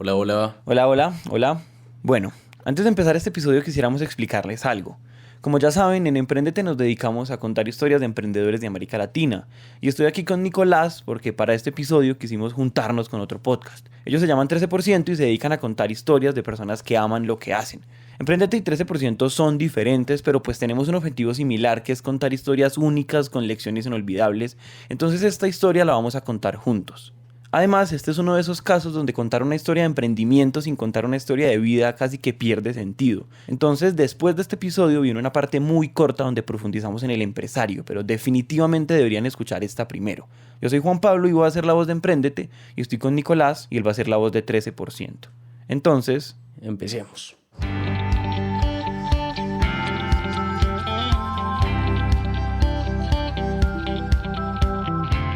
Hola, hola. Hola, hola, hola. Bueno, antes de empezar este episodio quisiéramos explicarles algo. Como ya saben, en Emprendete nos dedicamos a contar historias de emprendedores de América Latina. Y estoy aquí con Nicolás porque para este episodio quisimos juntarnos con otro podcast. Ellos se llaman 13% y se dedican a contar historias de personas que aman lo que hacen. Emprendete y 13% son diferentes, pero pues tenemos un objetivo similar que es contar historias únicas con lecciones inolvidables. Entonces esta historia la vamos a contar juntos. Además, este es uno de esos casos donde contar una historia de emprendimiento sin contar una historia de vida casi que pierde sentido. Entonces, después de este episodio viene una parte muy corta donde profundizamos en el empresario, pero definitivamente deberían escuchar esta primero. Yo soy Juan Pablo y voy a hacer la voz de Emprendete y estoy con Nicolás y él va a ser la voz de 13%. Entonces, Empecemos.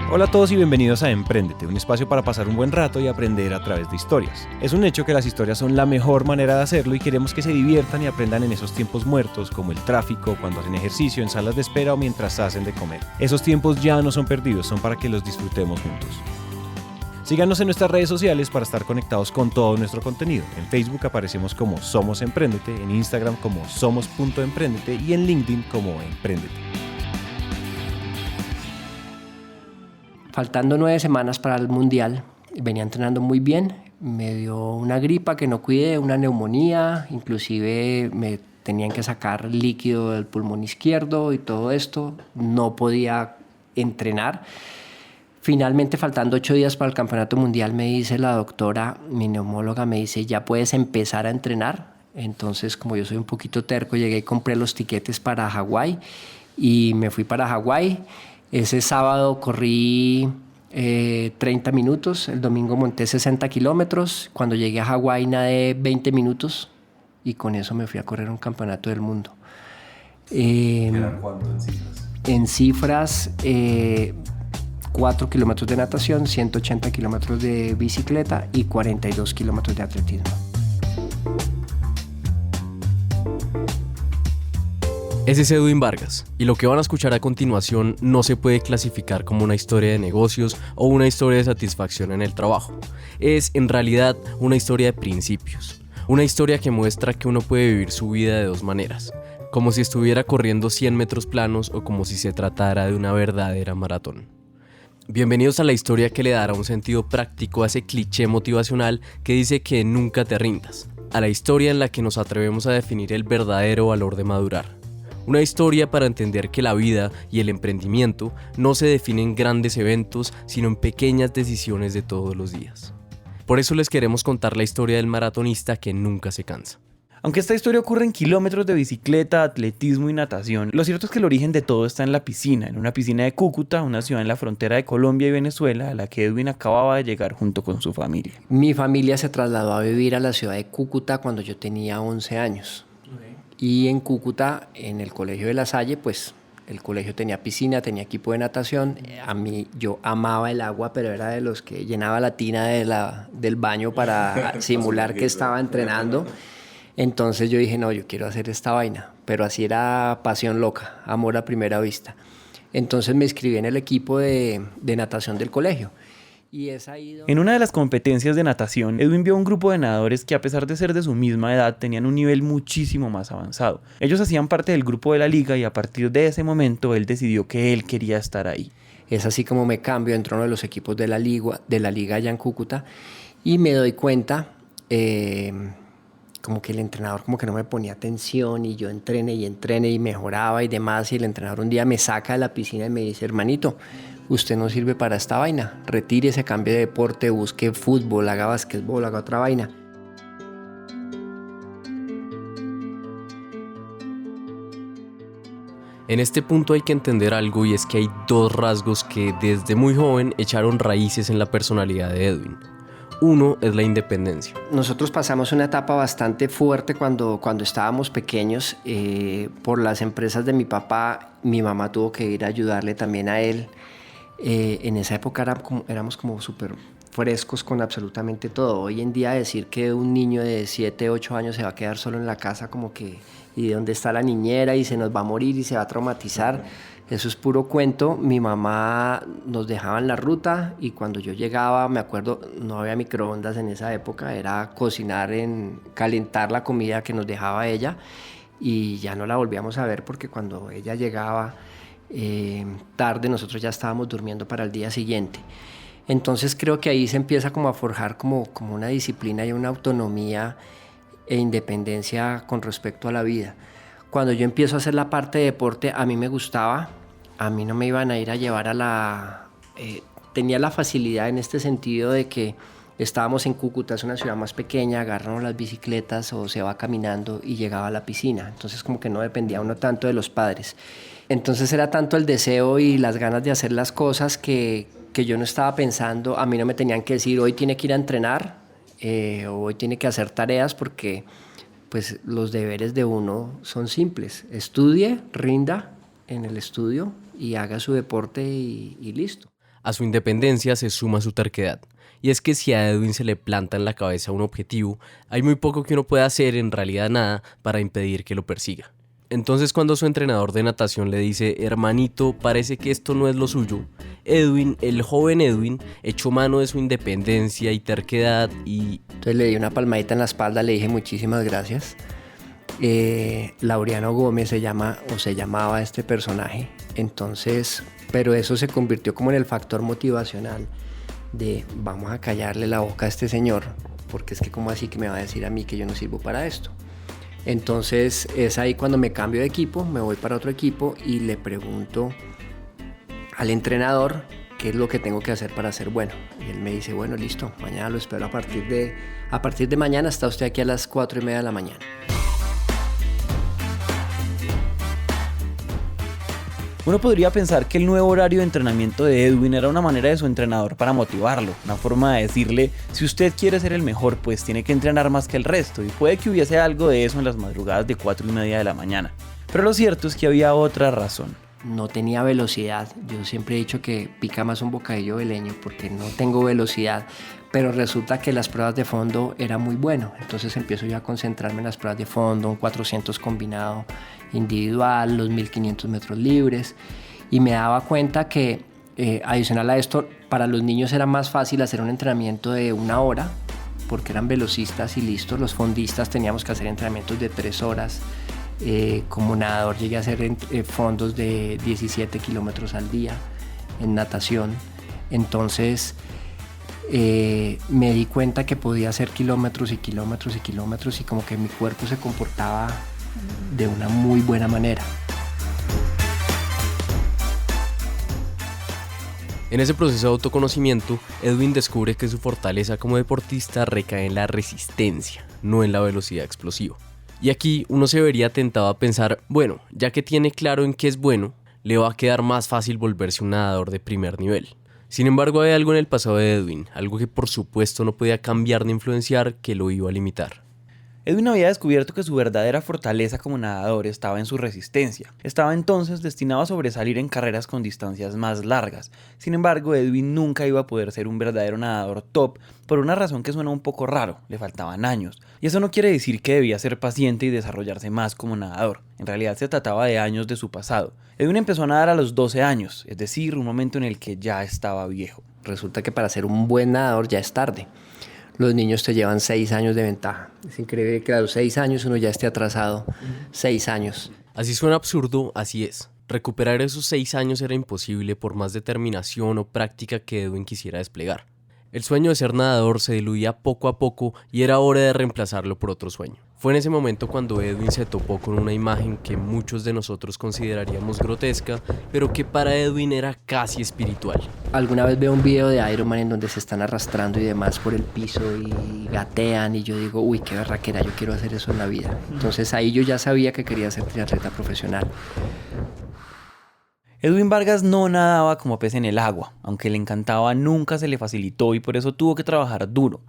Hola a todos y bienvenidos a Emprendete, un espacio para pasar un buen rato y aprender a través de historias. Es un hecho que las historias son la mejor manera de hacerlo y queremos que se diviertan y aprendan en esos tiempos muertos, como el tráfico, cuando hacen ejercicio, en salas de espera o mientras hacen de comer. Esos tiempos ya no son perdidos, son para que los disfrutemos juntos. Síganos en nuestras redes sociales para estar conectados con todo nuestro contenido. En Facebook aparecemos como Somos Emprendete, en Instagram como somos.emprendete y en LinkedIn como Emprendete. Faltando 9 semanas para el Mundial, venía entrenando muy bien, me dio una gripa que no cuidé, una neumonía, inclusive me tenían que sacar líquido del pulmón izquierdo y todo esto, no podía entrenar. Finalmente, faltando 8 días para el Campeonato Mundial, me dice la doctora, mi neumóloga, me dice, ya puedes empezar a entrenar. Entonces, como yo soy un poquito terco, llegué y compré los tiquetes para Hawái y me fui para Hawái. Ese sábado corrí 30 minutos, el domingo monté 60 kilómetros, cuando llegué a Hawái nadé 20 minutos y con eso me fui a correr un campeonato del mundo. ¿Eran cuánto en cifras? En cifras, 4 kilómetros de natación, 180 kilómetros de bicicleta y 42 kilómetros de atletismo. Ese es Edwin Vargas, y lo que van a escuchar a continuación no se puede clasificar como una historia de negocios o una historia de satisfacción en el trabajo. Es, en realidad, una historia de principios. Una historia que muestra que uno puede vivir su vida de dos maneras, como si estuviera corriendo 100 metros planos o como si se tratara de una verdadera maratón. Bienvenidos a la historia que le dará un sentido práctico a ese cliché motivacional que dice que nunca te rindas. A la historia en la que nos atrevemos a definir el verdadero valor de madurar. Una historia para entender que la vida y el emprendimiento no se definen en grandes eventos, sino en pequeñas decisiones de todos los días. Por eso les queremos contar la historia del maratonista que nunca se cansa. aunque esta historia ocurre en kilómetros de bicicleta, atletismo y natación, lo cierto es que el origen de todo está en la piscina, en una piscina de Cúcuta, una ciudad en la frontera de Colombia y Venezuela, a la que Edwin acababa de llegar junto con su familia. Mi familia se trasladó a vivir a la ciudad de Cúcuta cuando yo tenía 11 años. Y en Cúcuta, en el colegio de La Salle, pues el colegio tenía piscina, tenía equipo de natación. A mí, yo amaba el agua, pero era de los que llenaba la tina del baño para simular que estaba entrenando. Entonces yo dije, no, yo quiero hacer esta vaina. Pero así era pasión loca, amor a primera vista. Entonces me inscribí en el equipo de natación del colegio. Y es ahí donde... En una de las competencias de natación, Edwin vio a un grupo de nadadores que, a pesar de ser de su misma edad, tenían un nivel muchísimo más avanzado. Ellos hacían parte del grupo de la liga y a partir de ese momento él decidió que él quería estar ahí. Es así como me cambio, entro a uno de los equipos de la liga allá en Cúcuta y me doy cuenta como que el entrenador como que no me ponía atención y yo entrené y mejoraba y demás, y el entrenador un día me saca de la piscina y me dice, hermanito, usted no sirve para esta vaina, retírese, cambie de deporte, busque fútbol, haga basquetbol, haga otra vaina. En este punto hay que entender algo, y es que hay dos rasgos que desde muy joven echaron raíces en la personalidad de Edwin. Uno es la independencia. Nosotros pasamos una etapa bastante fuerte cuando estábamos pequeños por las empresas de mi papá. Mi mamá tuvo que ir a ayudarle también a él. En esa época éramos como súper frescos con absolutamente todo. Hoy en día decir que un niño de 7, 8 años se va a quedar solo en la casa como que... ¿Y dónde está la niñera? Y se nos va a morir y se va a traumatizar. Eso es puro cuento. Mi mamá nos dejaba en la ruta y cuando yo llegaba, me acuerdo, no había microondas en esa época, era calentar la comida que nos dejaba ella y ya no la volvíamos a ver porque cuando ella llegaba tarde nosotros ya estábamos durmiendo para el día siguiente. Entonces creo que ahí se empieza como a forjar como una disciplina y una autonomía e independencia con respecto a la vida. Cuando yo empiezo a hacer la parte de deporte, a mí me gustaba, a mí no me iban a ir a llevar tenía la facilidad en este sentido de que estábamos en Cúcuta, es una ciudad más pequeña, agarramos las bicicletas o se va caminando y llegaba a la piscina. Entonces como que no dependía uno tanto de los padres. Entonces era tanto el deseo y las ganas de hacer las cosas que yo no estaba pensando, a mí no me tenían que decir hoy tiene que ir a entrenar o hoy tiene que hacer tareas porque pues los deberes de uno son simples. Estudie, rinda en el estudio y haga su deporte y listo. A su independencia se suma su terquedad. Y es que si a Edwin se le planta en la cabeza un objetivo, hay muy poco que uno pueda hacer, en realidad nada, para impedir que lo persiga. Entonces cuando su entrenador de natación le dice, hermanito, parece que esto no es lo suyo, Edwin, el joven Edwin, echó mano de su independencia y terquedad y... Entonces le di una palmadita en la espalda, le dije muchísimas gracias. Laureano Gómez se llamaba este personaje. Entonces, pero eso se convirtió como en el factor motivacional de vamos a callarle la boca a este señor, porque es que como así que me va a decir a mí que yo no sirvo para esto. Entonces es ahí cuando me cambio de equipo, me voy para otro equipo y le pregunto al entrenador qué es lo que tengo que hacer para ser bueno. Y él me dice, bueno, listo, mañana lo espero a partir de mañana, está usted aquí a las 4:30 de la mañana. Uno podría pensar que el nuevo horario de entrenamiento de Edwin era una manera de su entrenador para motivarlo, una forma de decirle, si usted quiere ser el mejor, pues tiene que entrenar más que el resto, y puede que hubiese algo de eso en las madrugadas de 4:30 de la mañana. Pero lo cierto es que había otra razón. No tenía velocidad, yo siempre he dicho que pica más un bocadillo de leño porque no tengo velocidad, pero resulta que las pruebas de fondo era muy bueno, entonces empiezo yo a concentrarme en las pruebas de fondo, un 400 combinado individual, los 1500 metros libres, y me daba cuenta que adicional a esto, para los niños era más fácil hacer un entrenamiento de 1 hora, porque eran velocistas y listos. Los fondistas teníamos que hacer entrenamientos de 3 horas. Como nadador llegué a hacer fondos de 17 kilómetros al día en natación. Entonces me di cuenta que podía hacer kilómetros y kilómetros y kilómetros y como que mi cuerpo se comportaba de una muy buena manera. En ese proceso de autoconocimiento, Edwin descubre que su fortaleza como deportista recae en la resistencia, no en la velocidad explosiva. Y aquí uno se vería tentado a pensar, bueno, ya que tiene claro en qué es bueno, le va a quedar más fácil volverse un nadador de primer nivel. Sin embargo, hay algo en el pasado de Edwin, algo que por supuesto no podía cambiar ni influenciar, que lo iba a limitar. Edwin había descubierto que su verdadera fortaleza como nadador estaba en su resistencia. Estaba entonces destinado a sobresalir en carreras con distancias más largas. Sin embargo, Edwin nunca iba a poder ser un verdadero nadador top por una razón que suena un poco raro: le faltaban años. Y eso no quiere decir que debía ser paciente y desarrollarse más como nadador. En realidad se trataba de años de su pasado. Edwin empezó a nadar a los 12 años, es decir, un momento en el que ya estaba viejo. Resulta que para ser un buen nadador ya es tarde. Los niños te llevan 6 años de ventaja. Es increíble que a los 6 años uno ya esté atrasado. 6 años. Así suena absurdo, así es. Recuperar esos 6 años era imposible por más determinación o práctica que Edwin quisiera desplegar. El sueño de ser nadador se diluía poco a poco y era hora de reemplazarlo por otro sueño. Fue en ese momento cuando Edwin se topó con una imagen que muchos de nosotros consideraríamos grotesca, pero que para Edwin era casi espiritual. Alguna vez veo un video de Iron Man en donde se están arrastrando y demás por el piso y gatean y yo digo, uy, qué berraquera, yo quiero hacer eso en la vida. Entonces ahí yo ya sabía que quería ser triatleta profesional. Edwin Vargas no nadaba como pez en el agua, aunque le encantaba, nunca se le facilitó y por eso tuvo que trabajar duro.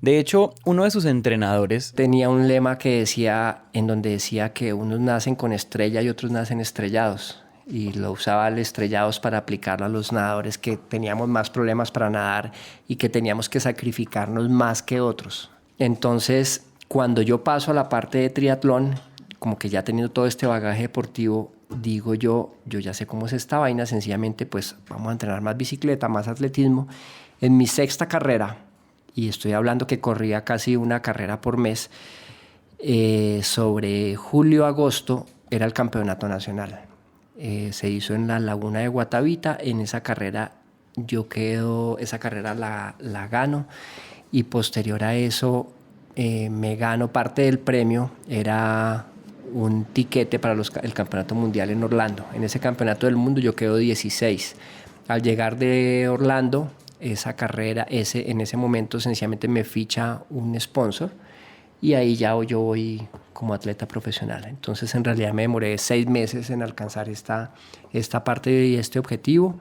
De hecho, uno de sus entrenadores tenía un lema en donde decía que unos nacen con estrella y otros nacen estrellados. Y lo usaba el estrellados para aplicarlo a los nadadores que teníamos más problemas para nadar y que teníamos que sacrificarnos más que otros. Entonces, cuando yo paso a la parte de triatlón, como que ya teniendo todo este bagaje deportivo, digo yo ya sé cómo es esta vaina, sencillamente pues vamos a entrenar más bicicleta, más atletismo. En mi sexta carrera, y estoy hablando que corría casi una carrera por mes, sobre julio-agosto era el campeonato nacional. Se hizo en la laguna de Guatavita. En esa carrera esa carrera la gano, y posterior a eso me gano parte del premio, era un tiquete para el campeonato mundial en Orlando. En ese campeonato del mundo yo quedo 16. Al llegar de Orlando, esa carrera, en ese momento sencillamente me ficha un sponsor, y ahí ya yo voy como atleta profesional. Entonces en realidad me demoré 6 meses en alcanzar esta parte y este objetivo.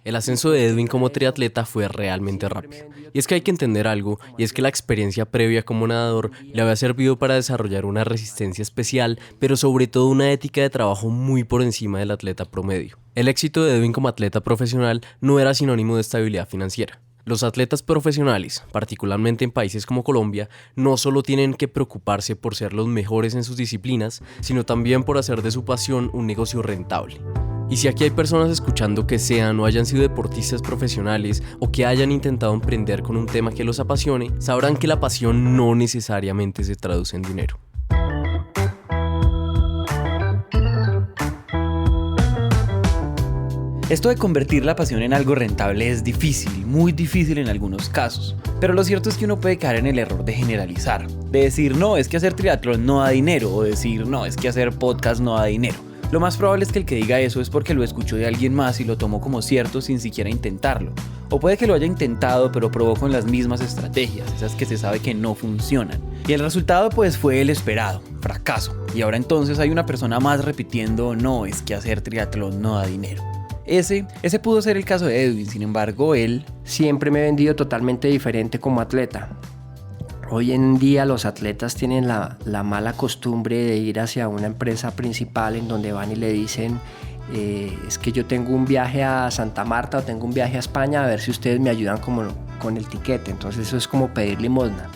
El ascenso de Edwin como triatleta fue realmente rápido. Y es que hay que entender algo, y es que la experiencia previa como nadador le había servido para desarrollar una resistencia especial, pero sobre todo una ética de trabajo muy por encima del atleta promedio. El éxito de Edwin como atleta profesional no era sinónimo de estabilidad financiera. Los atletas profesionales, particularmente en países como Colombia, no solo tienen que preocuparse por ser los mejores en sus disciplinas, sino también por hacer de su pasión un negocio rentable. Y si aquí hay personas escuchando que sean o hayan sido deportistas profesionales o que hayan intentado emprender con un tema que los apasione, sabrán que la pasión no necesariamente se traduce en dinero. Esto de convertir la pasión en algo rentable es difícil, muy difícil en algunos casos. Pero lo cierto es que uno puede caer en el error de generalizar, de decir no, es que hacer triatlón no da dinero, o decir no, es que hacer podcast no da dinero. Lo más probable es que el que diga eso es porque lo escuchó de alguien más y lo tomó como cierto sin siquiera intentarlo. O puede que lo haya intentado pero probó con las mismas estrategias, esas que se sabe que no funcionan. Y el resultado pues fue el esperado, fracaso. Y ahora entonces hay una persona más repitiendo no, es que hacer triatlón no da dinero. Ese pudo ser el caso de Edwin, sin embargo él... Siempre me he vendido totalmente diferente como atleta. Hoy en día los atletas tienen la mala costumbre de ir hacia una empresa principal en donde van y le dicen es que yo tengo un viaje a Santa Marta o tengo un viaje a España, a ver si ustedes me ayudan con el tiquete. Entonces eso es como pedir limosna.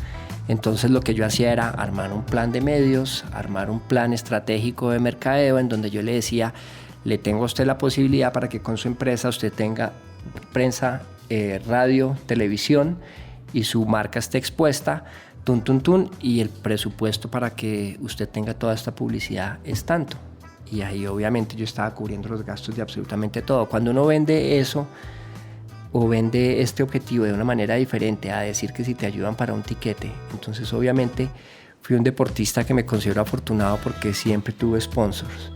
Entonces lo que yo hacía era armar un plan de medios, armar un plan estratégico de mercadeo en donde yo le decía, le tengo a usted la posibilidad para que con su empresa usted tenga prensa, radio, televisión, y su marca esté expuesta, y el presupuesto para que usted tenga toda esta publicidad es tanto. Y ahí obviamente yo estaba cubriendo los gastos de absolutamente todo. Cuando uno vende eso o vende este objetivo de una manera diferente a decir que si te ayudan para un tiquete, entonces obviamente fui un deportista que me considero afortunado porque siempre tuve sponsors.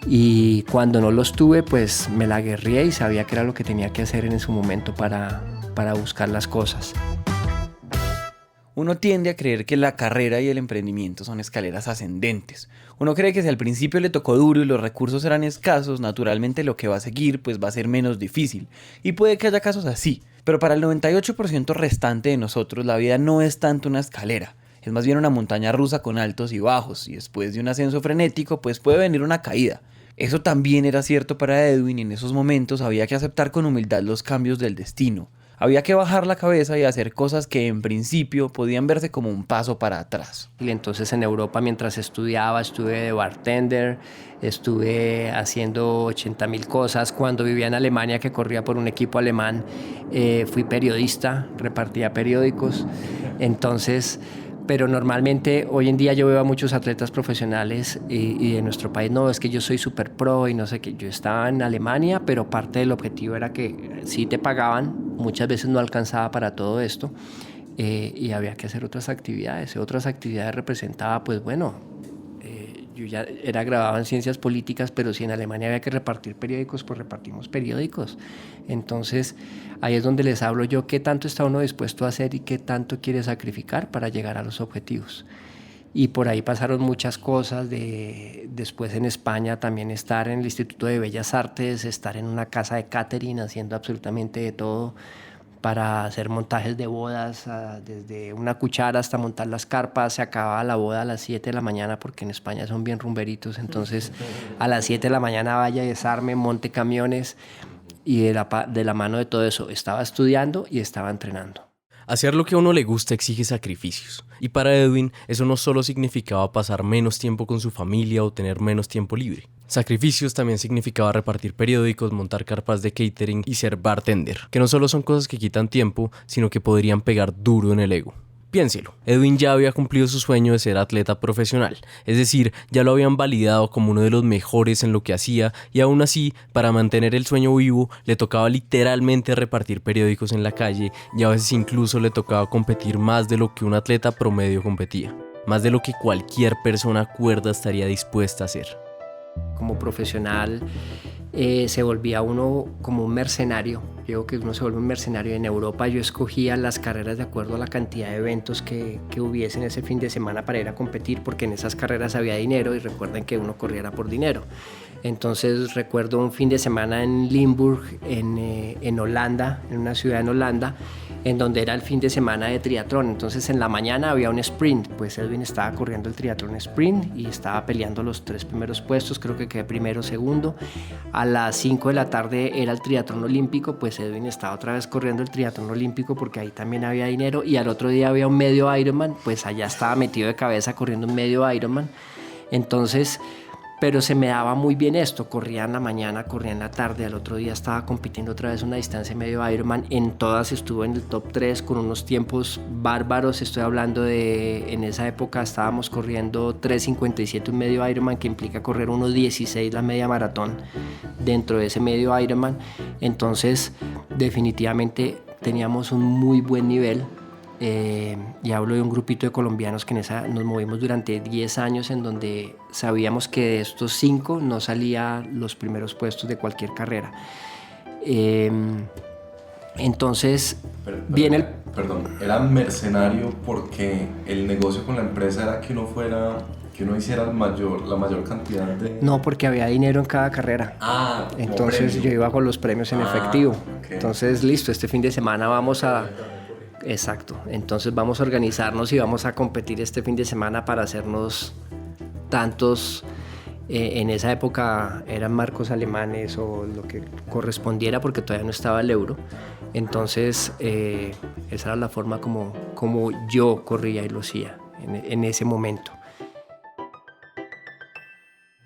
Y cuando no los tuve, pues me la guerreé y sabía que era lo que tenía que hacer en ese momento para buscar las cosas. Uno tiende a creer que la carrera y el emprendimiento son escaleras ascendentes. Uno cree que si al principio le tocó duro y los recursos eran escasos, naturalmente lo que va a seguir pues va a ser menos difícil. Y puede que haya casos así, pero para el 98% restante de nosotros la vida no es tanto una escalera. Es más bien una montaña rusa con altos y bajos, y después de un ascenso frenético pues puede venir una caída. Eso también era cierto para Edwin, y en esos momentos había que aceptar con humildad los cambios del destino. Había que bajar la cabeza y hacer cosas que en principio podían verse como un paso para atrás. Y entonces en Europa mientras estudiaba, estuve de bartender, estuve haciendo 80,000 cosas. Cuando vivía en Alemania, que corría por un equipo alemán, fui periodista, repartía periódicos. Entonces... Pero normalmente hoy en día yo veo a muchos atletas profesionales y de nuestro país, no, es que yo soy súper pro y no sé qué. Yo estaba en Alemania, pero parte del objetivo era que sí te pagaban, muchas veces no alcanzaba para todo esto, y había que hacer otras actividades. Otras actividades representaba, pues bueno, yo ya era graduado en ciencias políticas, pero si en Alemania había que repartir periódicos, pues repartimos periódicos. Entonces, ahí es donde les hablo yo qué tanto está uno dispuesto a hacer y qué tanto quiere sacrificar para llegar a los objetivos. Y por ahí pasaron muchas cosas, después en España también estar en el Instituto de Bellas Artes, estar en una casa de catering haciendo absolutamente de todo para hacer montajes de bodas, desde una cuchara hasta montar las carpas. Se acababa la boda a las 7 de la mañana porque en España son bien rumberitos, entonces a las 7 de la mañana vaya y desarme, monte camiones, y de la mano de todo eso estaba estudiando y estaba entrenando. Hacer lo que a uno le gusta exige sacrificios, y para Edwin eso no solo significaba pasar menos tiempo con su familia o tener menos tiempo libre. Sacrificios también significaba repartir periódicos, montar carpas de catering y ser bartender, que no solo son cosas que quitan tiempo, sino que podrían pegar duro en el ego. Piénselo, Edwin ya había cumplido su sueño de ser atleta profesional, es decir, ya lo habían validado como uno de los mejores en lo que hacía y aún así, para mantener el sueño vivo, le tocaba literalmente repartir periódicos en la calle y a veces incluso le tocaba competir más de lo que un atleta promedio competía, más de lo que cualquier persona cuerda estaría dispuesta a hacer. Como profesional se volvía uno como un mercenario. Yo digo que uno se vuelve un mercenario. En Europa yo escogía las carreras de acuerdo a la cantidad de eventos que hubiesen ese fin de semana para ir a competir, porque en esas carreras había dinero y recuerden que uno corriera por dinero. Entonces recuerdo un fin de semana en Limburg, en Holanda, en una ciudad en Holanda, en donde era el fin de semana de triatlón. Entonces en la mañana había un sprint, pues Edwin estaba corriendo el triatlón sprint y estaba peleando los 3 primeros puestos, creo que quedé primero, segundo. A las 5 de la tarde era el triatlón olímpico, pues Edwin estaba otra vez corriendo el triatlón olímpico porque ahí también había dinero, y al otro día había un medio Ironman, pues allá estaba metido de cabeza corriendo un medio Ironman. Entonces, pero se me daba muy bien esto, corría en la mañana, corría en la tarde, al otro día estaba compitiendo otra vez una distancia medio Ironman, en todas estuve en el top 3 con unos tiempos bárbaros. Estoy hablando de, en esa época estábamos corriendo 3:57 un medio Ironman, que implica correr 1:16 la media maratón dentro de ese medio Ironman. Entonces definitivamente teníamos un muy buen nivel. Y hablo de un grupito de colombianos que nos movimos durante 10 años, en donde sabíamos que de estos 5 no salía los primeros puestos de cualquier carrera. Entonces viene el... Perdón, era mercenario porque el negocio con la empresa era que uno hiciera la mayor cantidad de... No, porque había dinero en cada carrera. Entonces premio. Yo iba con los premios en efectivo. Okay. Entonces listo, este fin de semana vamos a... Exacto, entonces vamos a organizarnos y vamos a competir este fin de semana para hacernos tantos, en esa época eran marcos alemanes o lo que correspondiera, porque todavía no estaba el euro. Entonces esa era la forma como yo corría y lo hacía en ese momento.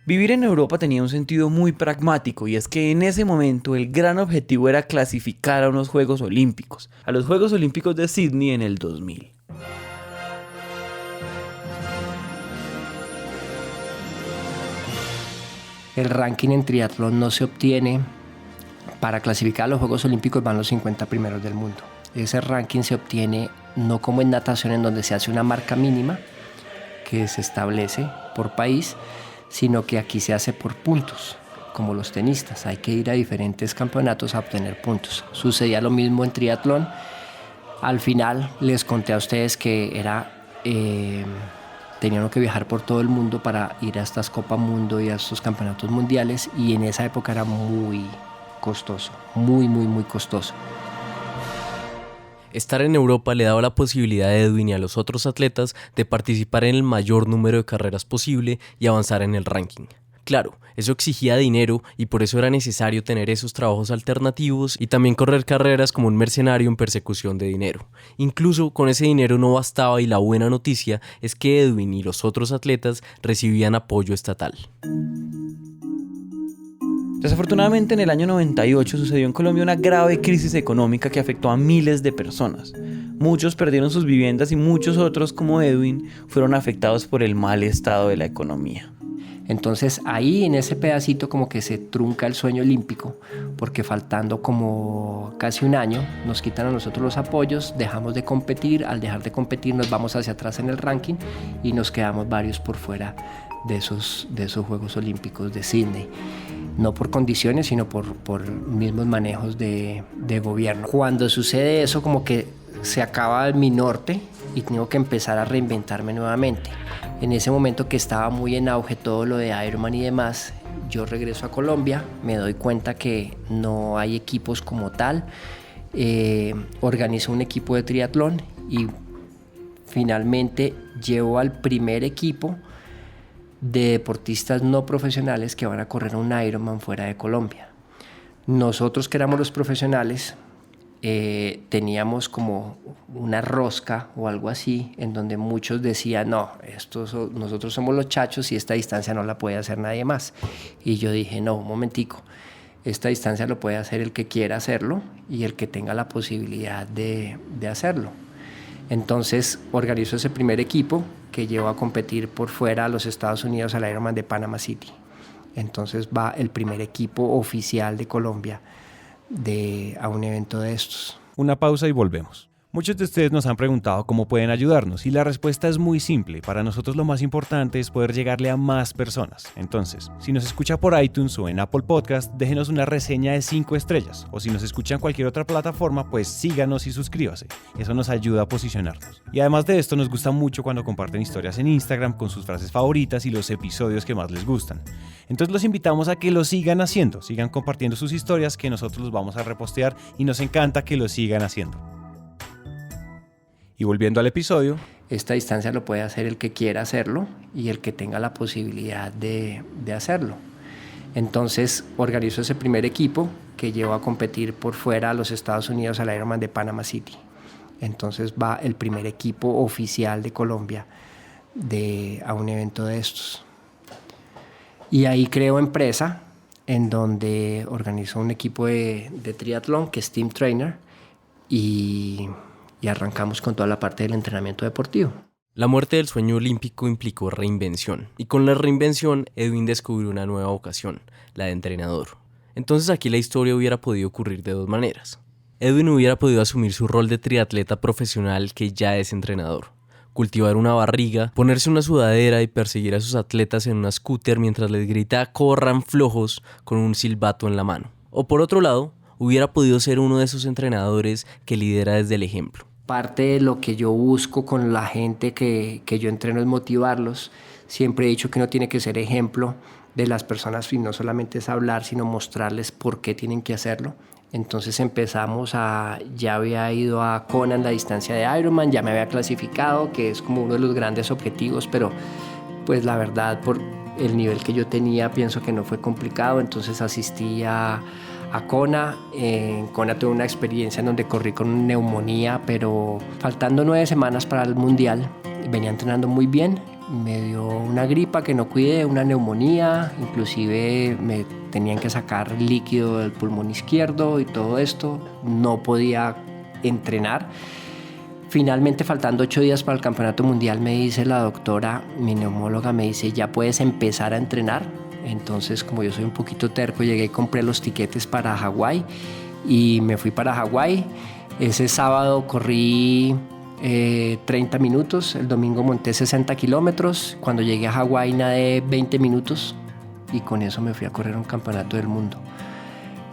Vivir en Europa tenía un sentido muy pragmático, y es que en ese momento el gran objetivo era clasificar a unos Juegos Olímpicos, a los Juegos Olímpicos de Sydney en el 2000. El ranking en triatlón no se obtiene para clasificar a los Juegos Olímpicos, van los 50 primeros del mundo. Ese ranking se obtiene no como en natación, en donde se hace una marca mínima que se establece por país, sino que aquí se hace por puntos, como los tenistas. Hay que ir a diferentes campeonatos a obtener puntos. Sucedía lo mismo en triatlón. Al final les conté a ustedes que tenían que viajar por todo el mundo para ir a estas Copa Mundo y a estos campeonatos mundiales, y en esa época era muy costoso, muy costoso. Estar en Europa le daba la posibilidad a Edwin y a los otros atletas de participar en el mayor número de carreras posible y avanzar en el ranking. Claro, eso exigía dinero y por eso era necesario tener esos trabajos alternativos y también correr carreras como un mercenario en persecución de dinero. Incluso con ese dinero no bastaba, y la buena noticia es que Edwin y los otros atletas recibían apoyo estatal. Desafortunadamente, en el año 98 sucedió en Colombia una grave crisis económica que afectó a miles de personas. Muchos perdieron sus viviendas y muchos otros, como Edwin, fueron afectados por el mal estado de la economía. Entonces ahí en ese pedacito como que se trunca el sueño olímpico, porque faltando como casi un año nos quitan a nosotros los apoyos, dejamos de competir. Al dejar de competir nos vamos hacia atrás en el ranking y nos quedamos varios por fuera de esos Juegos Olímpicos de Sydney. No por condiciones, sino por mismos manejos de gobierno. Cuando sucede eso, como que se acaba mi norte y tengo que empezar a reinventarme nuevamente. En ese momento que estaba muy en auge todo lo de Ironman y demás, yo regreso a Colombia, me doy cuenta que no hay equipos como tal, organizo un equipo de triatlón y finalmente llevo al primer equipo de deportistas no profesionales que van a correr un Ironman fuera de Colombia. Nosotros, que éramos los profesionales, teníamos como una rosca o algo así, en donde muchos decían, no, nosotros somos los chachos y esta distancia no la puede hacer nadie más. Y yo dije, no, un momentico, esta distancia lo puede hacer el que quiera hacerlo y el que tenga la posibilidad de hacerlo. Entonces organizo ese primer equipo que llevó a competir por fuera a los Estados Unidos al Ironman de Panama City. Entonces va el primer equipo oficial de Colombia a un evento de estos. Una pausa y volvemos. Muchos de ustedes nos han preguntado cómo pueden ayudarnos y la respuesta es muy simple. Para nosotros lo más importante es poder llegarle a más personas. Entonces, si nos escucha por iTunes o en Apple Podcast, déjenos una reseña de 5 estrellas. O si nos escucha en cualquier otra plataforma, pues síganos y suscríbase. Eso nos ayuda a posicionarnos. Y además de esto, nos gusta mucho cuando comparten historias en Instagram con sus frases favoritas y los episodios que más les gustan. Entonces los invitamos a que lo sigan haciendo. Sigan compartiendo sus historias que nosotros los vamos a repostear y nos encanta que lo sigan haciendo. Y volviendo al episodio, esta distancia lo puede hacer el que quiera hacerlo y el que tenga la posibilidad de hacerlo. Entonces organizo ese primer equipo que llevó a competir por fuera a los Estados Unidos al Ironman de Panama City. Entonces va el primer equipo oficial de Colombia a un evento de estos. Y ahí creo empresa en donde organizo un equipo de triatlón que es Team Trainer y arrancamos con toda la parte del entrenamiento deportivo. La muerte del sueño olímpico implicó reinvención, y con la reinvención Edwin descubrió una nueva vocación, la de entrenador. Entonces aquí la historia hubiera podido ocurrir de 2 maneras. Edwin hubiera podido asumir su rol de triatleta profesional que ya es entrenador, cultivar una barriga, ponerse una sudadera y perseguir a sus atletas en una scooter mientras les grita "corran flojos" con un silbato en la mano. O por otro lado, hubiera podido ser uno de esos entrenadores que lidera desde el ejemplo. Parte de lo que yo busco con la gente que yo entreno es motivarlos. Siempre he dicho que uno tiene que ser ejemplo de las personas y no solamente es hablar, sino mostrarles por qué tienen que hacerlo. Entonces ya había ido a Kona en la distancia de Ironman, ya me había clasificado, que es como uno de los grandes objetivos, pero pues la verdad por el nivel que yo tenía pienso que no fue complicado. Entonces asistí a Kona. En Kona tuve una experiencia en donde corrí con neumonía, pero faltando 9 semanas para el mundial, venía entrenando muy bien. Me dio una gripa que no cuidé, una neumonía, inclusive me tenían que sacar líquido del pulmón izquierdo y todo esto. No podía entrenar. Finalmente, faltando 8 días para el campeonato mundial, me dice la doctora, mi neumóloga, me dice, ya puedes empezar a entrenar. Entonces, como yo soy un poquito terco, llegué y compré los tiquetes para Hawái y me fui para Hawái. Ese sábado corrí 30 minutos, el domingo monté 60 kilómetros. Cuando llegué a Hawái nadé 20 minutos y con eso me fui a correr un campeonato del mundo.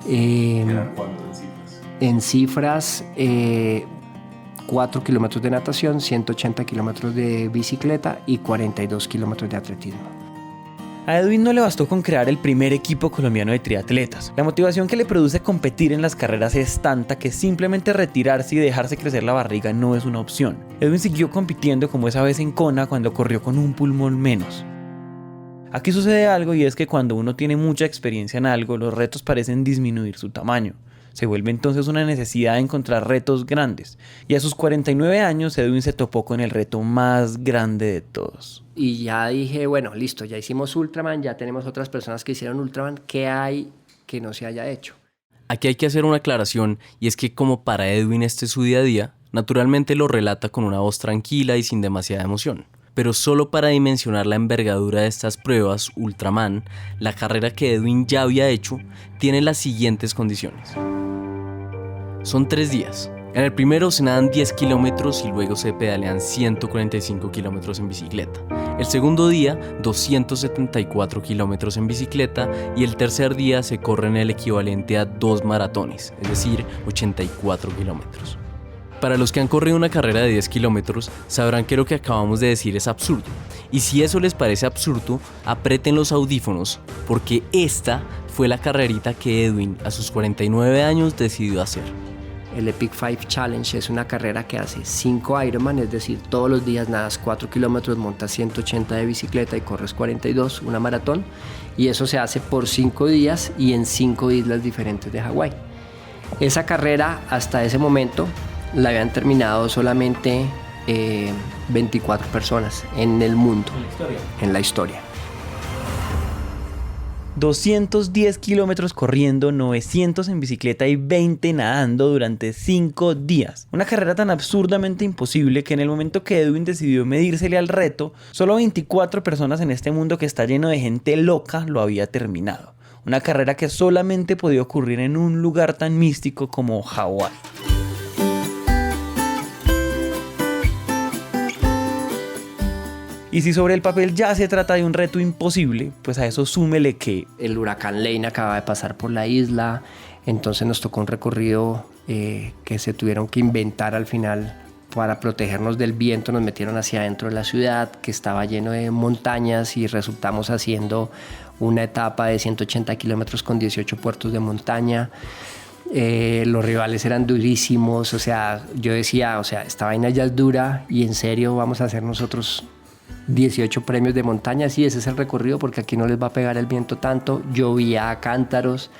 ¿Eran cuánto en cifras? En cifras, 4 kilómetros de natación, 180 kilómetros de bicicleta y 42 kilómetros de atletismo. A Edwin no le bastó con crear el primer equipo colombiano de triatletas. La motivación que le produce competir en las carreras es tanta que simplemente retirarse y dejarse crecer la barriga no es una opción. Edwin siguió compitiendo como esa vez en Kona cuando corrió con un pulmón menos. Aquí sucede algo y es que cuando uno tiene mucha experiencia en algo, los retos parecen disminuir su tamaño. Se vuelve entonces una necesidad de encontrar retos grandes. Y a sus 49 años, Edwin se topó con el reto más grande de todos. Y ya dije, bueno, listo, ya hicimos Ultraman, ya tenemos otras personas que hicieron Ultraman. ¿Qué hay que no se haya hecho? Aquí hay que hacer una aclaración, y es que como para Edwin este es su día a día, naturalmente lo relata con una voz tranquila y sin demasiada emoción. Pero solo para dimensionar la envergadura de estas pruebas, Ultraman, la carrera que Edwin ya había hecho, tiene las siguientes condiciones. Son 3 días. En el primero se nadan 10 kilómetros y luego se pedalean 145 kilómetros en bicicleta. El segundo día, 274 kilómetros en bicicleta, y el tercer día se corren el equivalente a 2 maratones, es decir, 84 kilómetros. Para los que han corrido una carrera de 10 kilómetros, sabrán que lo que acabamos de decir es absurdo. Y si eso les parece absurdo, aprieten los audífonos, porque esta fue la carrerita que Edwin, a sus 49 años, decidió hacer. El Epic 5 Challenge es una carrera que hace 5 Ironman, es decir, todos los días nadas 4 kilómetros, montas 180 de bicicleta y corres 42, una maratón. Y eso se hace por 5 días y en 5 islas diferentes de Hawái. Esa carrera hasta ese momento la habían terminado solamente 24 personas en el mundo, en la historia. 210 kilómetros corriendo, 900 en bicicleta y 20 nadando durante 5 días. Una carrera tan absurdamente imposible que en el momento que Edwin decidió medírsele al reto, solo 24 personas en este mundo que está lleno de gente loca lo había terminado. Una carrera que solamente podía ocurrir en un lugar tan místico como Hawái. Y si sobre el papel ya se trata de un reto imposible, pues a eso súmele que el huracán Lane acaba de pasar por la isla, entonces nos tocó un recorrido que se tuvieron que inventar al final para protegernos del viento. Nos metieron hacia adentro de la ciudad, que estaba lleno de montañas, y resultamos haciendo una etapa de 180 kilómetros con 18 puertos de montaña. Los rivales eran durísimos, o sea, yo decía, esta vaina ya es dura y en serio vamos a hacer nosotros 18 premios de montaña. Sí, ese es el recorrido, porque aquí no les va a pegar el viento tanto, llovía a cántaros,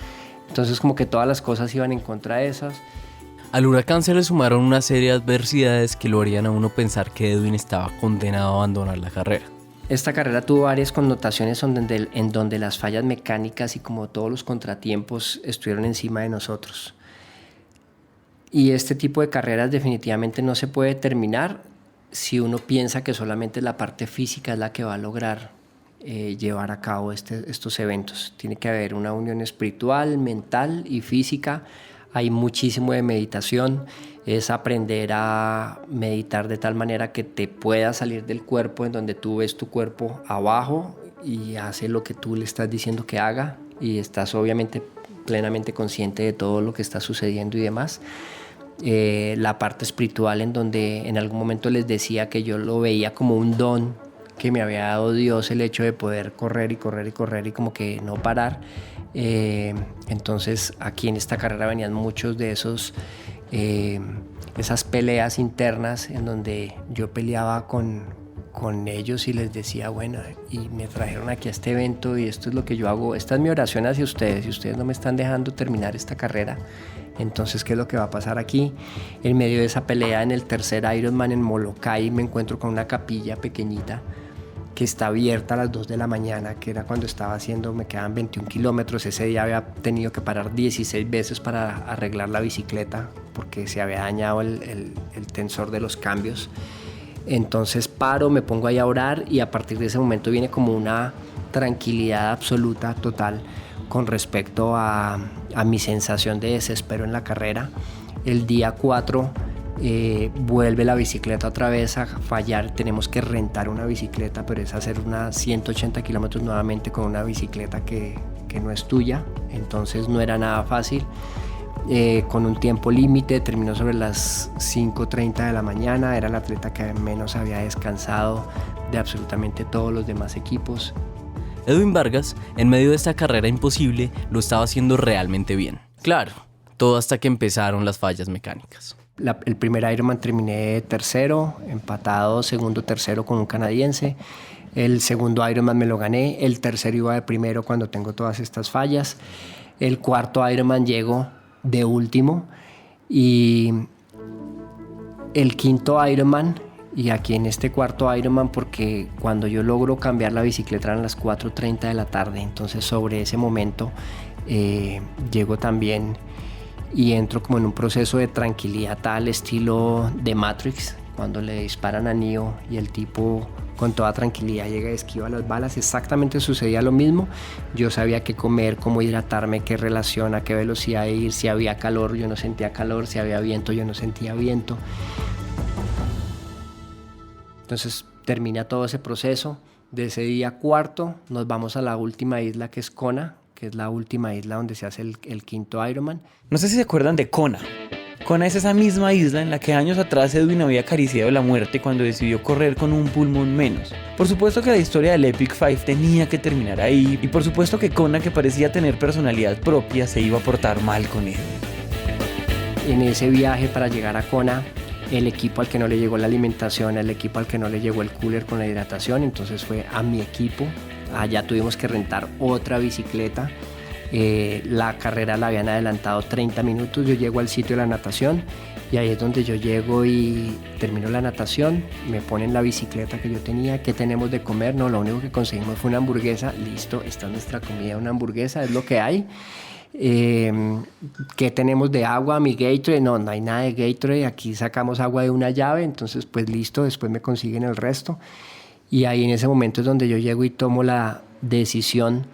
entonces como que todas las cosas iban en contra de esas. Al huracán se le sumaron una serie de adversidades que lo harían a uno pensar que Edwin estaba condenado a abandonar la carrera. Esta carrera tuvo varias connotaciones en donde las fallas mecánicas y como todos los contratiempos estuvieron encima de nosotros. Y este tipo de carreras definitivamente no se puede terminar si uno piensa que solamente la parte física es la que va a lograr llevar a cabo estos eventos. Tiene que haber una unión espiritual, mental y física. Hay muchísimo de meditación, es aprender a meditar de tal manera que te puedas salir del cuerpo, en donde tú ves tu cuerpo abajo y hace lo que tú le estás diciendo que haga, y estás obviamente plenamente consciente de todo lo que está sucediendo y demás. La parte espiritual, en donde en algún momento les decía que yo lo veía como un don que me había dado Dios, el hecho de poder correr y correr y correr y como que no parar. Entonces aquí en esta carrera venían muchos de esas peleas internas, en donde yo peleaba con ellos y les decía, bueno, y me trajeron aquí a este evento y esto es lo que yo hago, esta es mi oración hacia ustedes, y ustedes no me están dejando terminar esta carrera. Entonces, ¿qué es lo que va a pasar aquí? En medio de esa pelea, en el tercer Ironman en Molokai, me encuentro con una capilla pequeñita que está abierta a las 2 de la mañana, que era cuando estaba haciendo, me quedaban 21 kilómetros. Ese día había tenido que parar 16 veces para arreglar la bicicleta, porque se había dañado el tensor de los cambios. Entonces paro, me pongo ahí a orar, y a partir de ese momento viene como una tranquilidad absoluta, total, con respecto a mi sensación de desespero en la carrera. El día 4 vuelve la bicicleta otra vez a fallar, tenemos que rentar una bicicleta, pero es hacer unas 180 kilómetros nuevamente con una bicicleta que no es tuya, entonces no era nada fácil. Con un tiempo límite, terminó sobre las 5:30 de la mañana, era el atleta que menos había descansado de absolutamente todos los demás equipos. Edwin Vargas, en medio de esta carrera imposible, lo estaba haciendo realmente bien. Claro, todo hasta que empezaron las fallas mecánicas. El primer Ironman terminé tercero, empatado segundo, tercero con un canadiense. El segundo Ironman me lo gané, el tercero iba de primero cuando tengo todas estas fallas. El cuarto Ironman llego de último, y el quinto Ironman, y aquí en este cuarto Ironman, porque cuando yo logro cambiar la bicicleta eran las 4:30 de la tarde, entonces sobre ese momento llego también y entro como en un proceso de tranquilidad tal estilo de Matrix, cuando le disparan a Neo y el tipo con toda tranquilidad llega y esquiva las balas. Exactamente sucedía lo mismo. Yo sabía qué comer, cómo hidratarme, qué relación, a qué velocidad ir, si había calor yo no sentía calor, si había viento yo no sentía viento. Entonces termina todo ese proceso. De ese día cuarto nos vamos a la última isla, que es Kona, que es la última isla donde se hace el quinto Ironman. No sé si se acuerdan de Kona. Kona es esa misma isla en la que años atrás Edwin había acariciado la muerte cuando decidió correr con un pulmón menos. Por supuesto que la historia del Epic Five tenía que terminar ahí, y por supuesto que Kona, que parecía tener personalidad propia, se iba a portar mal con él. En ese viaje para llegar a Kona, el equipo al que no le llegó la alimentación, el equipo al que no le llegó el cooler con la hidratación, entonces fue a mi equipo. Allá tuvimos que rentar otra bicicleta. La carrera la habían adelantado 30 minutos, yo llego al sitio de la natación y ahí es donde yo llego y termino la natación, me ponen la bicicleta que yo tenía, ¿qué tenemos de comer? No, lo único que conseguimos fue una hamburguesa, listo, esta es nuestra comida, una hamburguesa, es lo que hay. ¿Qué tenemos de agua? Mi Gatorade, no hay nada de Gatorade, aquí sacamos agua de una llave, entonces pues listo, después me consiguen el resto. Y ahí en ese momento es donde yo llego y tomo la decisión.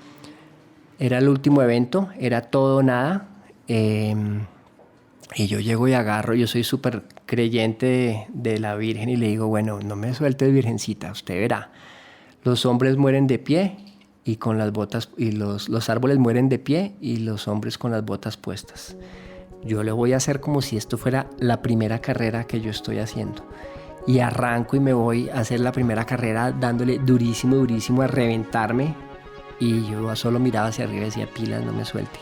Era el último evento, era todo o nada. Y yo llego y agarro, yo soy súper creyente de la Virgen y le digo, bueno, no me sueltes, Virgencita, usted verá. Los hombres mueren de pie y con las botas, y los árboles mueren de pie y los hombres con las botas puestas. Yo le voy a hacer como si esto fuera la primera carrera que yo estoy haciendo. Y arranco y me voy a hacer la primera carrera dándole durísimo, durísimo a reventarme. Y yo solo miraba hacia arriba y decía, pilas, no me suelte.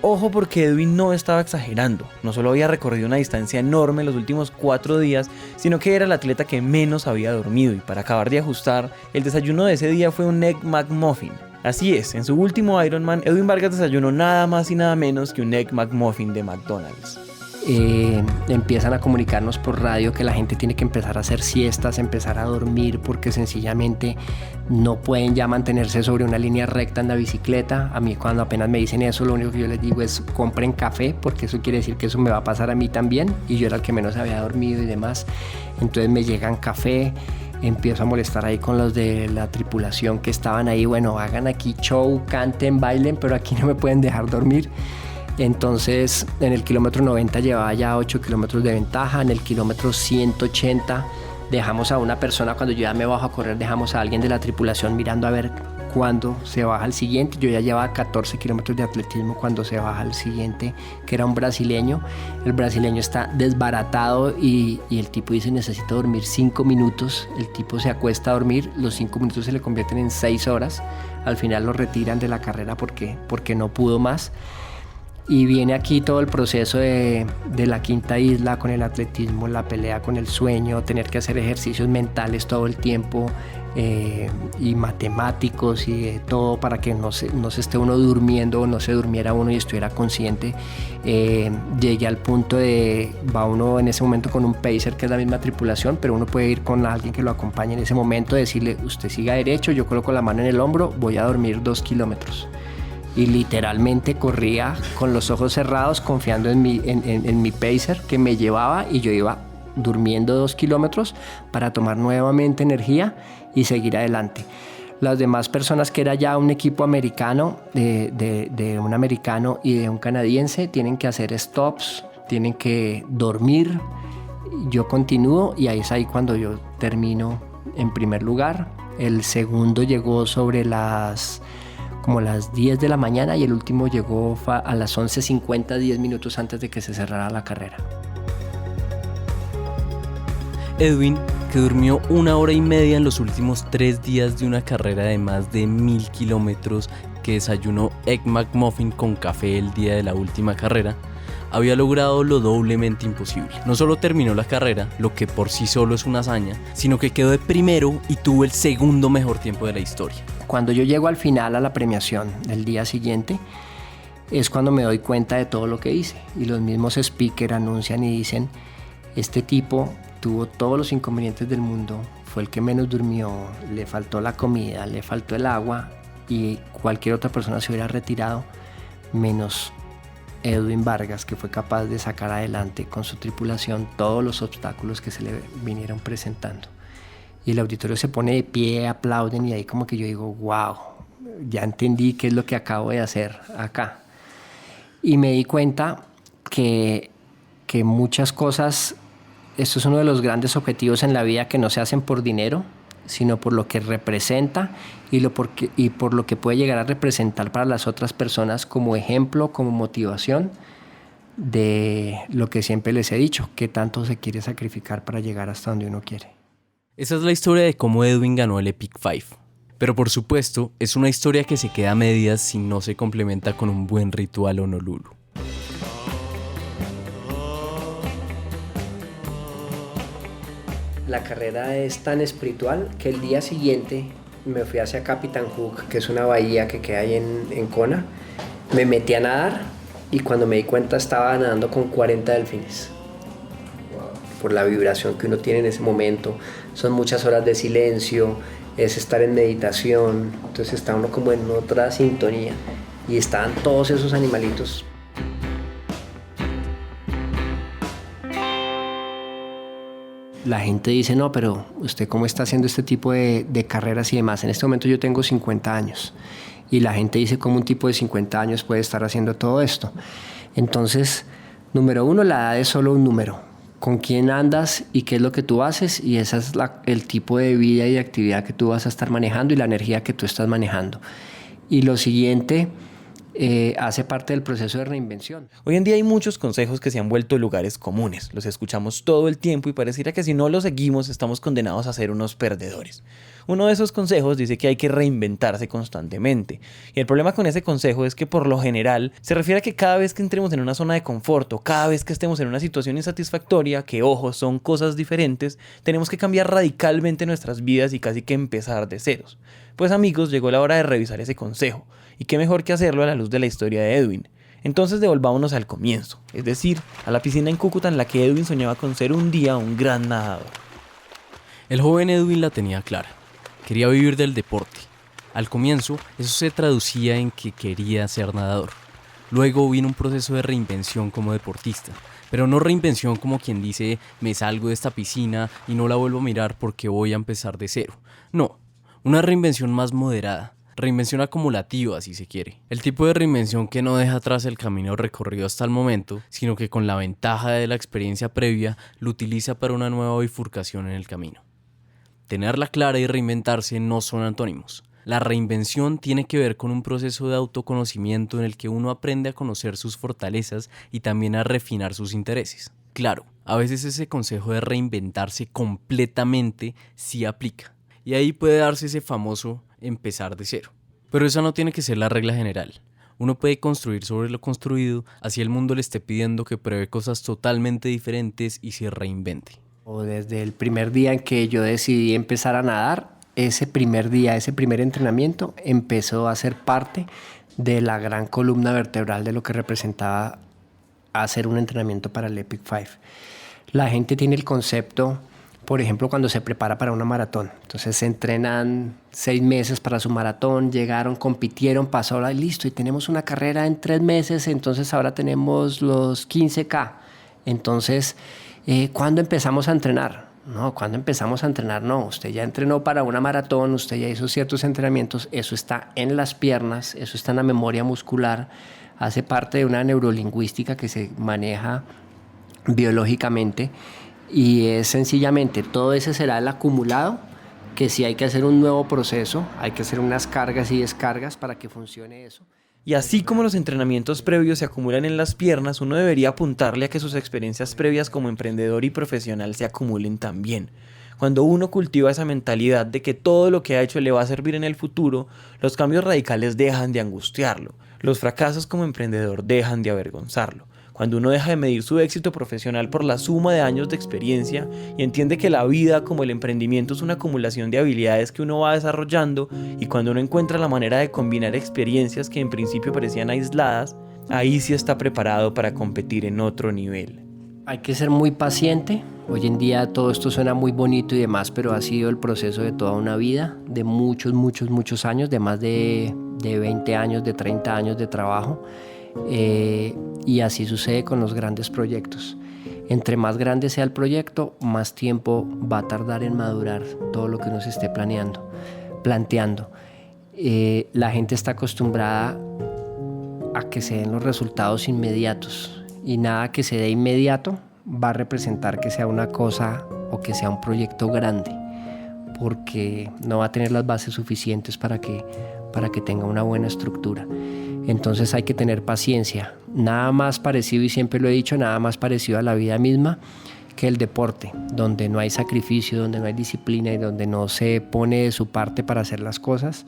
Ojo, porque Edwin no estaba exagerando. No solo había recorrido una distancia enorme los últimos 4 días, sino que era el atleta que menos había dormido. Y para acabar de ajustar, el desayuno de ese día fue un Egg McMuffin. Así es, en su último Ironman, Edwin Vargas desayunó nada más y nada menos que un Egg McMuffin de McDonald's. Empiezan a comunicarnos por radio que la gente tiene que empezar a hacer siestas, empezar a dormir, porque sencillamente no pueden ya mantenerse sobre una línea recta en la bicicleta. A mí cuando apenas me dicen eso, lo único que yo les digo es compren café, porque eso quiere decir que eso me va a pasar a mí también, y yo era el que menos había dormido y demás. Entonces me llegan café, empiezo a molestar ahí con los de la tripulación que estaban ahí, bueno, hagan aquí show, canten, bailen, pero aquí no me pueden dejar dormir. Entonces en el kilómetro 90 llevaba ya 8 kilómetros de ventaja, en el kilómetro 180 dejamos a una persona, cuando yo ya me bajo a correr, dejamos a alguien de la tripulación mirando a ver cuándo se baja el siguiente. Yo ya llevaba 14 kilómetros de atletismo cuando se baja el siguiente, que era un brasileño. El brasileño está desbaratado y el tipo dice, necesito dormir 5 minutos. El tipo se acuesta a dormir, los 5 minutos se le convierten en 6 horas. Al final lo retiran de la carrera porque no pudo más. Y viene aquí todo el proceso de la quinta isla con el atletismo, la pelea con el sueño, tener que hacer ejercicios mentales todo el tiempo y matemáticos y de todo para que no se esté uno durmiendo o no se durmiera uno y estuviera consciente. Llegué al punto de, va uno en ese momento con un pacer que es la misma tripulación, pero uno puede ir con alguien que lo acompañe en ese momento, decirle, usted siga derecho, yo coloco la mano en el hombro, voy a dormir 2 kilómetros. Y literalmente corría con los ojos cerrados, confiando en mi pacer que me llevaba, y yo iba durmiendo 2 kilómetros para tomar nuevamente energía y seguir adelante. Las demás personas, que era ya un equipo americano, de un americano y de un canadiense, tienen que hacer stops, tienen que dormir. Yo continúo y ahí es ahí cuando yo termino en primer lugar. El segundo llegó sobre como las 10 de la mañana y el último llegó a las 11:50, 10 minutos antes de que se cerrara la carrera. Edwin, que durmió 1 hora y media en los últimos 3 días de una carrera de más de 1000 kilómetros, que desayunó Egg McMuffin con café el día de la última carrera, había logrado lo doblemente imposible. No solo terminó la carrera, lo que por sí solo es una hazaña, sino que quedó de primero y tuvo el segundo mejor tiempo de la historia. Cuando yo llego al final, a la premiación del día siguiente, es cuando me doy cuenta de todo lo que hice. Y los mismos speakers anuncian y dicen, este tipo tuvo todos los inconvenientes del mundo, fue el que menos durmió, le faltó la comida, le faltó el agua, y cualquier otra persona se hubiera retirado, menos Edwin Vargas, que fue capaz de sacar adelante con su tripulación todos los obstáculos que se le vinieron presentando. Y el auditorio se pone de pie, aplauden, y ahí como que yo digo, wow, ya entendí qué es lo que acabo de hacer acá. Y me di cuenta que muchas cosas, esto es uno de los grandes objetivos en la vida, que no se hacen por dinero, sino por lo que representa y por lo que puede llegar a representar para las otras personas, como ejemplo, como motivación de lo que siempre les he dicho, que tanto se quiere sacrificar para llegar hasta donde uno quiere. Esa es la historia de cómo Edwin ganó el Epic 5. Pero por supuesto, es una historia que se queda a medias si no se complementa con un buen ritual Honolulu. La carrera es tan espiritual que el día siguiente me fui hacia Capitán Hook, que es una bahía que queda ahí en Kona, Me metí a nadar y cuando me di cuenta estaba nadando con 40 delfines. Por la vibración que uno tiene en ese momento. Son muchas horas de silencio, es estar en meditación, entonces está uno como en otra sintonía y estaban todos esos animalitos. La gente dice, no, pero ¿usted cómo está haciendo este tipo de carreras y demás? En este momento yo tengo 50 años y la gente dice cómo un tipo de 50 años puede estar haciendo todo esto. Entonces, número uno, la edad es solo un número. Con quién andas y qué es lo que tú haces, y ese es el tipo de vida y de actividad que tú vas a estar manejando y la energía que tú estás manejando. Y lo siguiente hace parte del proceso de reinvención. Hoy en día hay muchos consejos que se han vuelto lugares comunes. Los escuchamos todo el tiempo y pareciera que si no los seguimos estamos condenados a ser unos perdedores. Uno de esos consejos dice que hay que reinventarse constantemente. Y el problema con ese consejo es que por lo general se refiere a que cada vez que entremos en una zona de confort o cada vez que estemos en una situación insatisfactoria, que ojo, son cosas diferentes, tenemos que cambiar radicalmente nuestras vidas y casi que empezar de ceros. Pues amigos, llegó la hora de revisar ese consejo. Y qué mejor que hacerlo a la luz de la historia de Edwin. Entonces devolvámonos al comienzo, es decir, a la piscina en Cúcuta en la que Edwin soñaba con ser un día un gran nadador. El joven Edwin la tenía clara. Quería vivir del deporte. Al comienzo, eso se traducía en que quería ser nadador. Luego vino un proceso de reinvención como deportista. Pero no reinvención como quien dice, me salgo de esta piscina y no la vuelvo a mirar porque voy a empezar de cero. No, una reinvención más moderada. Reinvención acumulativa, si se quiere. El tipo de reinvención que no deja atrás el camino recorrido hasta el momento, sino que con la ventaja de la experiencia previa, lo utiliza para una nueva bifurcación en el camino. Tenerla clara y reinventarse no son antónimos. La reinvención tiene que ver con un proceso de autoconocimiento en el que uno aprende a conocer sus fortalezas y también a refinar sus intereses. Claro, a veces ese consejo de reinventarse completamente sí aplica. Y ahí puede darse ese famoso empezar de cero. Pero esa no tiene que ser la regla general. Uno puede construir sobre lo construido, así el mundo le esté pidiendo que pruebe cosas totalmente diferentes y se reinvente. O desde el primer día en que yo decidí empezar a nadar, ese primer día, ese primer entrenamiento empezó a ser parte de la gran columna vertebral de lo que representaba hacer un entrenamiento para el Epic 5. La gente tiene el concepto, por ejemplo, cuando se prepara para una maratón. Entonces se entrenan 6 meses para su maratón, llegaron, compitieron, pasó ahora listo y tenemos una carrera en 3 meses, entonces ahora tenemos los 15K. Entonces, ¿cuándo empezamos a entrenar? No, ¿cuándo empezamos a entrenar? No, usted ya entrenó para una maratón, usted ya hizo ciertos entrenamientos, eso está en las piernas, eso está en la memoria muscular, hace parte de una neurolingüística que se maneja biológicamente. Y es sencillamente, todo ese será el acumulado, que si hay que hacer un nuevo proceso, hay que hacer unas cargas y descargas para que funcione eso. Y así como los entrenamientos previos se acumulan en las piernas, uno debería apuntarle a que sus experiencias previas como emprendedor y profesional se acumulen también. Cuando uno cultiva esa mentalidad de que todo lo que ha hecho le va a servir en el futuro, los cambios radicales dejan de angustiarlo. Los fracasos como emprendedor dejan de avergonzarlo. Cuando uno deja de medir su éxito profesional por la suma de años de experiencia y entiende que la vida como el emprendimiento es una acumulación de habilidades que uno va desarrollando, y cuando uno encuentra la manera de combinar experiencias que en principio parecían aisladas, ahí sí está preparado para competir en otro nivel. Hay que ser muy paciente. Hoy en día todo esto suena muy bonito y demás, pero ha sido el proceso de toda una vida, de muchos años, de más de 20 años, de 30 años de trabajo. Y así sucede con los grandes proyectos. Entre más grande sea el proyecto, más tiempo va a tardar en madurar todo lo que uno se esté planteando. La gente está acostumbrada a que se den los resultados inmediatos, y nada que se dé inmediato va a representar que sea una cosa o que sea un proyecto grande, porque no va a tener las bases suficientes para que tenga una buena estructura. Entonces hay que tener paciencia. Nada más parecido, y siempre lo he dicho, nada más parecido a la vida misma que el deporte, donde no hay sacrificio, donde no hay disciplina y donde no se pone de su parte para hacer las cosas.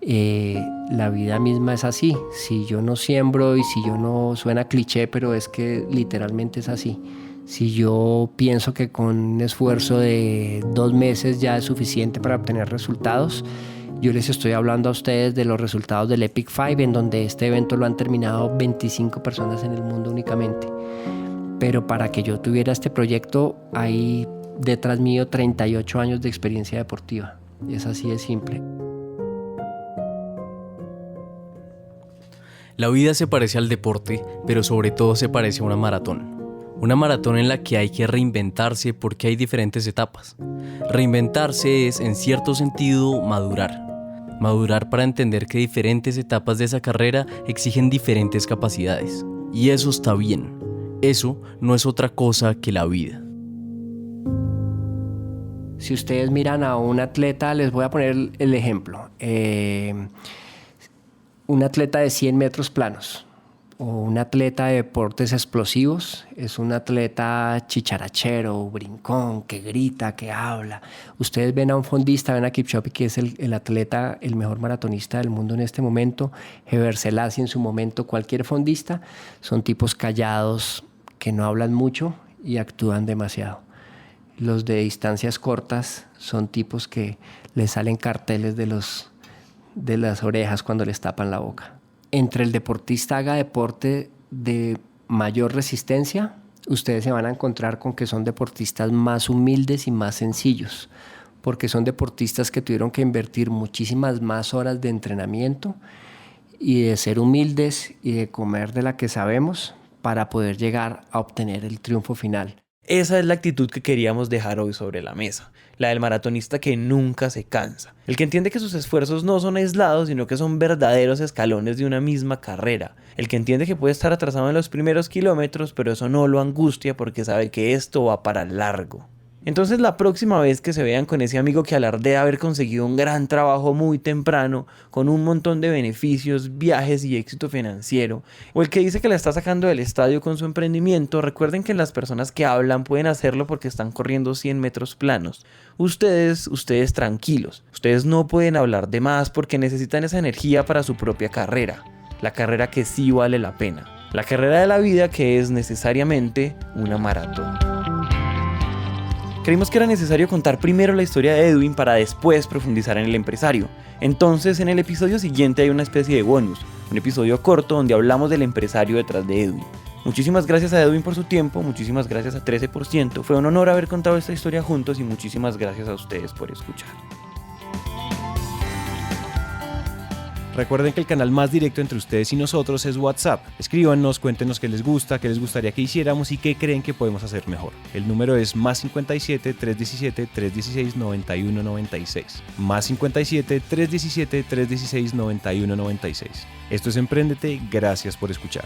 La vida misma es así. Si yo no siembro y si yo no, suena cliché, pero es que literalmente es así. Si yo pienso que con un esfuerzo de 2 meses ya es suficiente para obtener resultados, Yo les estoy hablando a ustedes de los resultados del Epic 5, en donde este evento lo han terminado 25 personas en el mundo únicamente. Pero para que yo tuviera este proyecto, hay detrás mío 38 años de experiencia deportiva. Y es así de simple. La vida se parece al deporte, pero sobre todo se parece a una maratón. Una maratón en la que hay que reinventarse porque hay diferentes etapas. Reinventarse es, en cierto sentido, madurar. Madurar para entender que diferentes etapas de esa carrera exigen diferentes capacidades. Y eso está bien. Eso no es otra cosa que la vida. Si ustedes miran a un atleta, les voy a poner el ejemplo. Un atleta de 100 metros planos o un atleta de deportes explosivos es un atleta chicharachero, brincón, que grita, que habla. Ustedes ven a un fondista, ven a Kipchoge, que es el atleta, el mejor maratonista del mundo en este momento, Heber Selassie en su momento, cualquier fondista, son tipos callados que no hablan mucho y actúan demasiado. Los de distancias cortas son tipos que les salen carteles de las orejas cuando les tapan la boca. Entre el deportista haga deporte de mayor resistencia, ustedes se van a encontrar con que son deportistas más humildes y más sencillos, porque son deportistas que tuvieron que invertir muchísimas más horas de entrenamiento y de ser humildes y de comer de la que sabemos para poder llegar a obtener el triunfo final. Esa es la actitud que queríamos dejar hoy sobre la mesa, la del maratonista que nunca se cansa, el que entiende que sus esfuerzos no son aislados, sino que son verdaderos escalones de una misma carrera, el que entiende que puede estar atrasado en los primeros kilómetros, pero eso no lo angustia porque sabe que esto va para largo. Entonces la próxima vez que se vean con ese amigo que alardea haber conseguido un gran trabajo muy temprano, con un montón de beneficios, viajes y éxito financiero, o el que dice que la está sacando del estadio con su emprendimiento, recuerden que las personas que hablan pueden hacerlo porque están corriendo 100 metros planos. Ustedes tranquilos, ustedes no pueden hablar de más porque necesitan esa energía para su propia carrera, la carrera que sí vale la pena, la carrera de la vida que es necesariamente una maratón. Creímos que era necesario contar primero la historia de Edwin para después profundizar en el empresario. Entonces, en el episodio siguiente hay una especie de bonus, un episodio corto donde hablamos del empresario detrás de Edwin. Muchísimas gracias a Edwin por su tiempo, muchísimas gracias a 13%. Fue un honor haber contado esta historia juntos y muchísimas gracias a ustedes por escuchar. Recuerden que el canal más directo entre ustedes y nosotros es WhatsApp. Escríbanos, cuéntenos qué les gusta, qué les gustaría que hiciéramos y qué creen que podemos hacer mejor. El número es +57 317 316 9196. +57 317 316 9196. Esto es Emprendete, gracias por escuchar.